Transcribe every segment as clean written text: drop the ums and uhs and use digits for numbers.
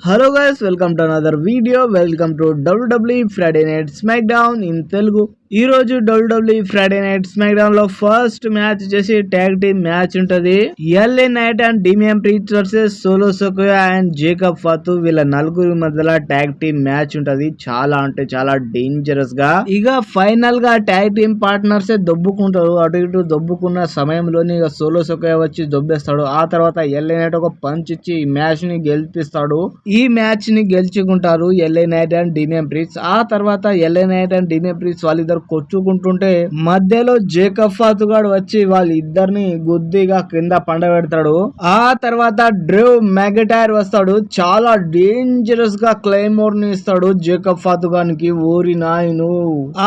Hello guys, welcome to another video. Welcome to WWE Friday night smack down in Telugu. ఈ రోజు WWE Friday night smack down లో first match వచ్చేసి tag team match ఉంటది. LA Knight and Damian Priest versus Solo Sikoa and Jacob Fatu వీళ్ళ నలుగురి మధ్యలో tag team match ఉంటది. చాలా అంటే చాలా డేంజరస్ గా ఇక ఫైనల్ గా ట్యాగ్ టీమ్ పార్ట్నర్స్ దొబ్బుకుంటారు. అటు ఇటు దొబ్బుకున్న సమయంలోని ఇక సోలో సికోయా వచ్చి దొబ్బేస్తాడు. ఆ తర్వాత LA నైట్ ఒక పంచ్ ఇచ్చి ఈ మ్యాచ్ ని గెలిపిస్తాడు. ఈ మ్యాచ్ ని గెలుచుకుంటారు LA Knight and Damian priest. ఆ తర్వాత LA Knight and Damian priest వాళ్ళిద్దరు కొట్టుకుంటుంటే మధ్యలో జేకబ్ ఫాతు గాడు వచ్చి వాళ్ళిద్దరిని గుద్దిగా కింద పండబెడతాడు. ఆ తర్వాత డ్రూ మెగటైర్ వస్తాడు. చాలా డేంజరస్ గా క్లైమోర్ ని ఇస్తాడు జేకబ్ ఫాతు గానికి. ఓరి నాయను.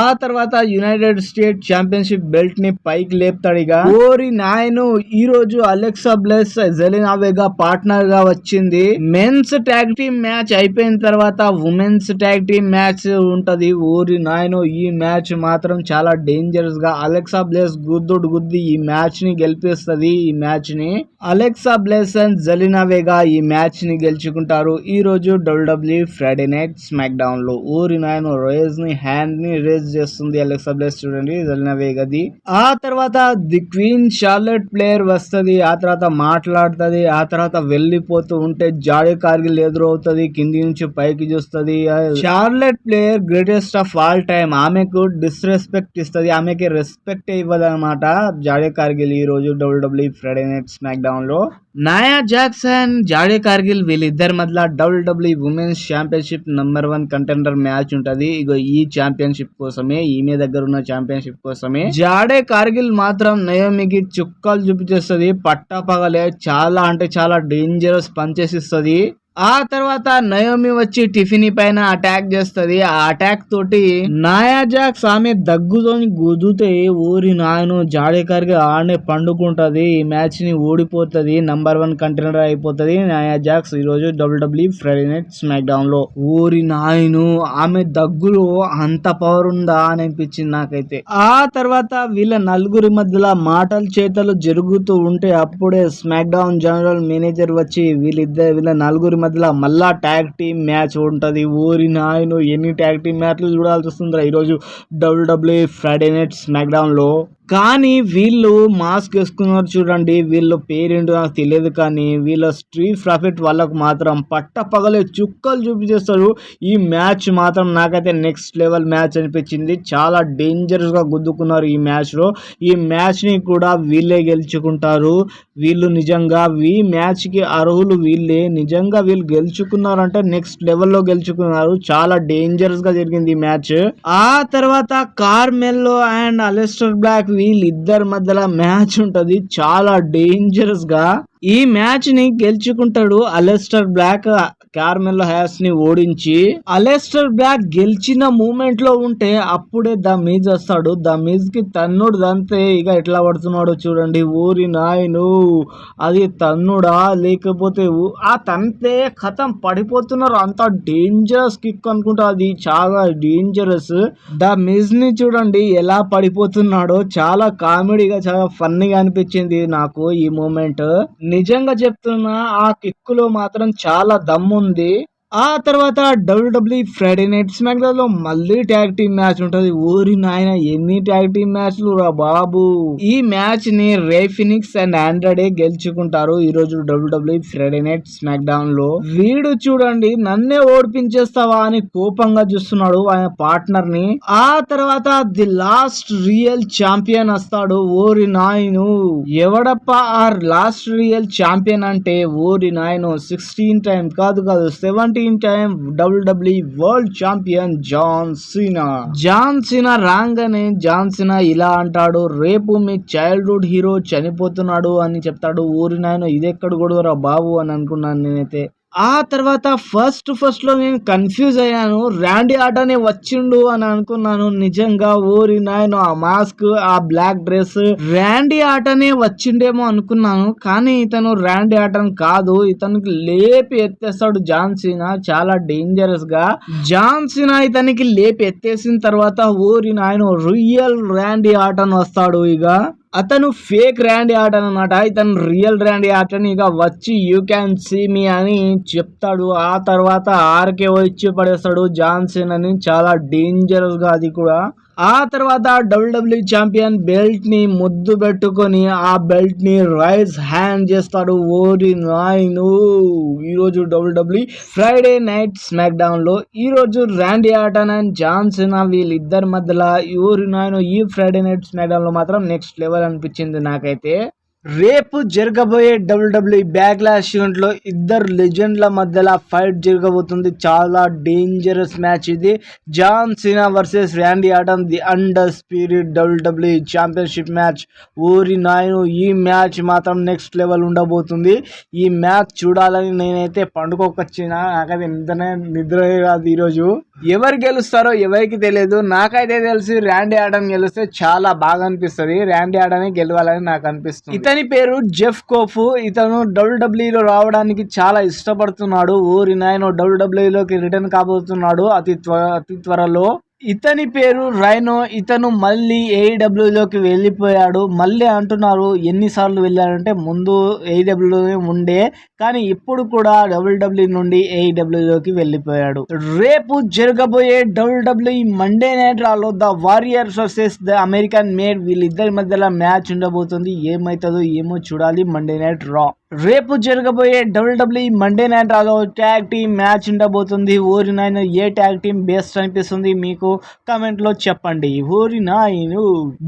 ఆ తర్వాత యునైటెడ్ స్టేట్ ఛాంపియన్షిప్ బెల్ట్ ని పైకి లేపుతాడు. ఇక ఓరి నాయను, ఈ రోజు అలెక్సా బ్లెస్ జెలినా వెగా పార్ట్నర్ గా వచ్చింది. మెన్స్ ట్యాగ్ టీమ్ మ్యాచ్ అయిపోయిన తర్వాత ఉమెన్స్ ట్యాగ్ టీమ్ మ్యాచ్ ఉంటది. ఓరి నాయను, ఈ మ్యాచ్ మాత్రం చాలా డేంజరస్ గా అలెక్సా బ్లెస్ గుద్ది ఈ మ్యాచ్ ని గెలిపిస్తుంది. ఈ మ్యాచ్ ని అలెక్సా బ్లెస్ అండ్ జెలినా వెగా ఈ మ్యాచ్ ని గెలుచుకుంటారు. ఈ రోజు WWE Friday night smack down లో ఓరి నాయను రేజ్ ని హ్యాండ్ ని రేజ్ చేస్తుంది అలెక్సా బ్లెస్. చూడండి జెలినా వెగాది. ఆ తర్వాత ది క్వీన్ షార్లెట్ ప్లేయర్ వస్తుంది. ఆ తర్వాత మాట్లాడుతుంది. ఆ తర్వాత వెళ్ళిపోతూ ఉంటే జాడీ కార్గిల్ ఎదురవుతుంది. కింది నుంచి పైకి చూస్తుంది. Charlotte player greatest of all time. ఆమెకు డిస్రెస్పెక్ట్ ఇస్తుంది. ఆమెకి రెస్పెక్ట్ ఇవ్వదు అనమాట జాడీ కార్గిల్. ఈ రోజు WWE Friday night smack down లో నాయా జాక్స్ అండ్ జాడీ కార్గిల్ వీళ్ళిద్దరి మధ్య WWE women's championship number 1 contender match ఉంటది. ఇగో ఈ ఛాంపియన్షిప్ కోసమే, ఈమె దగ్గర ఉన్న ఛాంపియన్షిప్ కోసమే జాడీ కార్గిల్ మాత్రం నయోమికి చుక్కలు చూపించేస్తుంది. పట్టపగలే చాలా అంటే చాలా డేంజరస్ పంచెస్ ఇస్తుంది. ఆ తర్వాత నయోమి వచ్చి టిఫినీ పైన అటాక్ చేస్తది. ఆ అటాక్ తోటి నాయా జాక్స్ ఆమె దగ్గుతోని గుద్దుతే ఊరి నాయను జాడీ కార్గిల్ ఆడనే పండుకుంటది. ఈ మ్యాచ్ ని ఓడిపోతుంది. నంబర్ 1 కంటెండర్ అయిపోతుంది నాయా జాక్స్ ఈ రోజు WWE Friday night smack down లో. ఊరి నాయను, ఆమె దగ్గులో అంత పవర్ ఉందా అని అనిపించింది నాకైతే. ఆ తర్వాత వీళ్ళ నలుగురి మధ్యలో మాటలు చేతలు జరుగుతూ ఉంటే అప్పుడే స్మాక్ డౌన్ జనరల్ మేనేజర్ వచ్చి వీళ్ళ నలుగురి మధ్యలో మళ్ళా ట్యాగ్ టీమ్ మ్యాచ్ ఉంటది. ఊరి నాయను ఎన్ని ట్యాగ్ టీమ్ మ్యాచ్లు చూడాల్సి వస్తుందిరా ఈరోజు WWE Friday night smack down లో. కానీ వీళ్ళు మాస్క్ వేసుకున్నారు చూడండి. వీళ్ళ పేరేంటో నాకు తెలియదు, కానీ వీళ్ళ స్ట్రీట్ ప్రాఫిట్ వాళ్ళకు మాత్రం పట్ట పగలే చుక్కలు చూపించేస్తారు. ఈ మ్యాచ్ మాత్రం నాకైతే నెక్స్ట్ లెవెల్ మ్యాచ్ అనిపించింది. చాలా డేంజరస్ గా గుద్దుకున్నారు ఈ మ్యాచ్ లో. ఈ మ్యాచ్ ని కూడా వీళ్ళే గెలుచుకుంటారు. వీళ్ళు నిజంగా ఈ మ్యాచ్ కి అర్హులు వీళ్ళే. నిజంగా వీళ్ళు గెలుచుకున్నారంటే నెక్స్ట్ లెవెల్లో గెలుచుకున్నారు. చాలా డేంజరస్ గా జరిగింది ఈ మ్యాచ్. ఆ తర్వాత కార్మెల్లో అండ్ అలెస్టర్ బ్లాక్ వీళ్ళిద్దరి మధ్యలో మ్యాచ్ ఉంటది. చాలా డేంజరస్ గా ఈ మ్యాచ్ ని గెలుచుకుంటాడు అలెస్టర్ బ్లాక్. కార్మెల్లో హ్యాస్ ని ఓడించి అలెస్టర్ బ్లాక్ గెలిచిన మూమెంట్ లో ఉంటే అప్పుడే ద మీజ్ వస్తాడు. ద మీజ్ కి తన్నుడు దంతే ఇక ఎట్లా పడుతున్నాడు చూడండి. ఊరి నాయను, అది తన్నుడా లేకపోతే ఆ తంతే కథం పడిపోతున్నారు. అంత డేంజరస్ కిక్ అనుకుంటా. అది చాలా డేంజరస్. ద మీజ్ ని చూడండి ఎలా పడిపోతున్నాడో. చాలా కామెడీగా చాలా ఫన్నీగా అనిపించింది నాకు ఈ మూమెంట్. నిజంగా చెప్తున్నా, ఆ కిక్ లో మాత్రం చాలా దమ్ము ఉంది. ఆ తర్వాత WWE Friday night smack down లో మళ్ళీ ట్యాగ్ టీమ్ మ్యాచ్ ఉంటది. ఊరి నాయన ఎన్ని ట్యాగ్ టీమ్ మ్యాచ్లు రా బాబు. ఈ మ్యాచ్ ని రే ఫినిక్స్ అండ్ ఆండ్రడే గెలుచుకుంటారు ఈ రోజు WWE Friday night smack down లో. వీడు చూడండి నన్నే ఓడిపించేస్తావా అని కోపంగా చూస్తున్నాడు ఆయన పార్ట్నర్ ని. ఆ తర్వాత ది లాస్ట్ రియల్ ఛాంపియన్ వస్తాడు. ఓరి నాయను, ఎవడప్ప ఆ లాస్ట్ రియల్ ఛాంపియన్ అంటే ఓరి నాయను 16 టైం కాదు 17 time WWE world champion John Cena. John Cena రాగానే జాన్ సీనా ఇలా అంటాడు, రేపు మీ చైల్డ్హుడ్ హీరో చనిపోతున్నాడు అని చెప్తాడు. ఊరి నాయన ఇదెక్కడ గొడవరా బాబు అని అనుకున్నాను నేనైతే. ఆ తర్వాత ఫస్ట్ లో నేను కన్ఫ్యూజ్ అయ్యాను. ర్యాండీ ఆటనే వచ్చిండు అని అనుకున్నాను. నిజంగా ఓరి నాయన ఆ మాస్క్, ఆ బ్లాక్ డ్రెస్ ర్యాండీ ఆటనే వచ్చిండేమో అనుకున్నాను. కానీ ఇతను ర్యాండీ ఆటన్ కాదు. ఇతనికి లేపి ఎత్తేస్తాడు జాన్ సీనా చాలా డేంజరస్ గా. జాన్ సీనా ఇతనికి లేపి ఎత్తేసిన తర్వాత ఓరి నాయన రియల్ ర్యాండీ ఆటన్ వస్తాడు. ఇక అతను ఫేక్ ర్యాండీ ఆర్టన్ అనమాట. ఇతను రియల్ ర్యాండీ ఆర్టన్. ఇక వచ్చి యూ క్యాన్ సీ మీ అని చెప్తాడు. ఆ తర్వాత ఆర్కే వచ్చి పడేస్తాడు జాన్ సీనా అని. చాలా డేంజరస్ గా అది కూడా. ఆ తర్వాత డబ్ల్యూడబ్ల్యూ ఛాంపియన్ బెల్ట్ ని ముద్దు పెట్టుకొని ఆ బెల్ట్ ని రైజ్ హ్యాండ్ చేస్తాడు. ఓరి నాయను. ఈ రోజు WW Friday night smack down లో ఈ రోజు Randy Orton and John Cena వీళ్ళిద్దరి మధ్యలో ఓరి నాయను ఈ ఫ్రైడే నైట్ స్మాక్ డౌన్ లో మాత్రం నెక్స్ట్ లెవెల్ అనిపించింది నాకైతే. రేపు జరగబోయే డబ్ల్యూడబ్ల్యూఈ బ్యాక్లాష్ ఈవెంట్ లో ఇద్దరు లెజెండ్ల మధ్యలో ఫైట్ జరగబోతుంది. చాలా డేంజరస్ మ్యాచ్ ఇది. John Cena versus Randy Orton the undisputed WWE championship match. ఊరి నాయను ఈ మ్యాచ్ మాత్రం నెక్స్ట్ లెవెల్ ఉండబోతుంది. ఈ మ్యాచ్ చూడాలని నేనైతే పండుకోకొచ్చిన. నాకైతే నిద్ర కాదు ఈరోజు. ఎవరు గెలుస్తారో ఎవరికి తెలియదు. నాకైతే తెలిసి ర్యాండీ ఆర్టన్ గెలిస్తే చాలా బాగా అనిపిస్తుంది. ర్యాండీ ఆర్టన్ గెలవాలని నాకు అనిపిస్తుంది. ఇతని పేరు జెఫ్ కోఫ్. ఇతను డబ్ల్యూడబ్ల్యూఈలో రావడానికి చాలా ఇష్టపడుతున్నాడు. ఊరి నాయన డబ్ల్యూడబ్ల్యూఈలోకి రిటర్న్ కాబోతున్నాడు అతి త్వరలో. ఇతని పేరు రైనో. ఇతను మళ్ళీ ఏఈడబ్ల్యూలోకి వెళ్ళిపోయాడు. మళ్ళీ అంటున్నారు ఎన్నిసార్లు వెళ్ళాడంటే ముందు ఏఈడబ్ల్యూలోనే ఉండే కానీ ఇప్పుడు కూడా డబ్ల్యూడబ్ల్యూ నుండి ఏఈడబ్ల్యూలోకి వెళ్ళిపోయాడు. రేపు జరగబోయే డబ్ల్యూడబ్ల్యూఈ మండే నైట్ రాలో the Warriors versus the American Made వీళ్ళిద్దరి మధ్యలో మ్యాచ్ ఉండబోతుంది. ఏమవుతుందో ఏమో చూడాలి. Monday night Raw. రేపు జరగబోయే డబ్ల్యూడబ్ల్యూఈ మండే నైట్ రాలో ట్యాగ్ టీమ్ మ్యాచ్ ఉండబోతుంది. ఓరి నాయన ఏ ట్యాగ్ టీమ్ బెస్ట్ అనిపిస్తుంది మీకు కామెంట్ లో చెప్పండి. ఓరి నాయను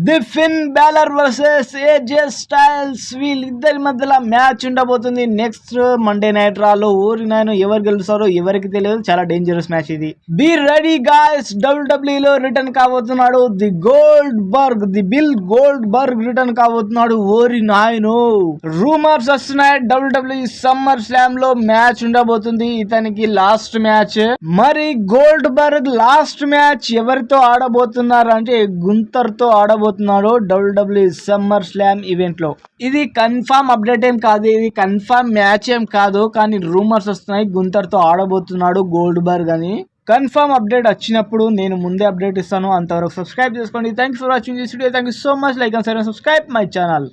the Finn Balor versus AJ Styles వీళ్ళిద్దరి మధ్యలో మ్యాచ్ ఉండబోతుంది నెక్స్ట్ మండే నైట్ రాలో. ఓరి నాయన ఎవరు గెలుస్తారో ఎవరికి తెలియదు. చాలా డేంజరస్ మ్యాచ్ ఇది. Be ready guys. డబ్ల్యూడబ్ల్యూఈలో రిటర్న్ కాబోతున్నాడు the Bill Goldberg return కాబోతున్నాడు. ఓరి నాయను రూమర్స్ వస్తున్నాయి డబ్ల్యూడబ్ల్యూఈ సమ్మర్ స్లామ్ లో మ్యాచ్ ఉండబోతుంది. ఇతనికి లాస్ట్ మ్యాచ్. మరి గోల్డ్ బర్గ్ లాస్ట్ మ్యాచ్ ఎవరితో ఆడబోతున్నారు అంటే గుంతర్ తో ఆడబోతున్నాడు డబ్ల్యూడబ్ల్యూఈ సమ్మర్ స్లామ్ ఈవెంట్ లో. ఇది కన్ఫర్మ్ అప్డేట్ ఏం కాదు. ఇది కన్ఫర్మ్ మ్యాచ్ ఏం కాదు కానీ రూమర్స్ వస్తున్నాయి గుంతర్ తో ఆడబోతున్నాడు గోల్డ్ బర్గ్ అని. కన్ఫర్మ్ అప్డేట్ వచ్చినప్పుడు నేను ముందే అప్డేట్ ఇస్తాను. అంతవరకు సబ్స్క్రైబ్ చేసుకోండి. Thanks for watching this video. Thank you so much. Like and share and subscribe my channel.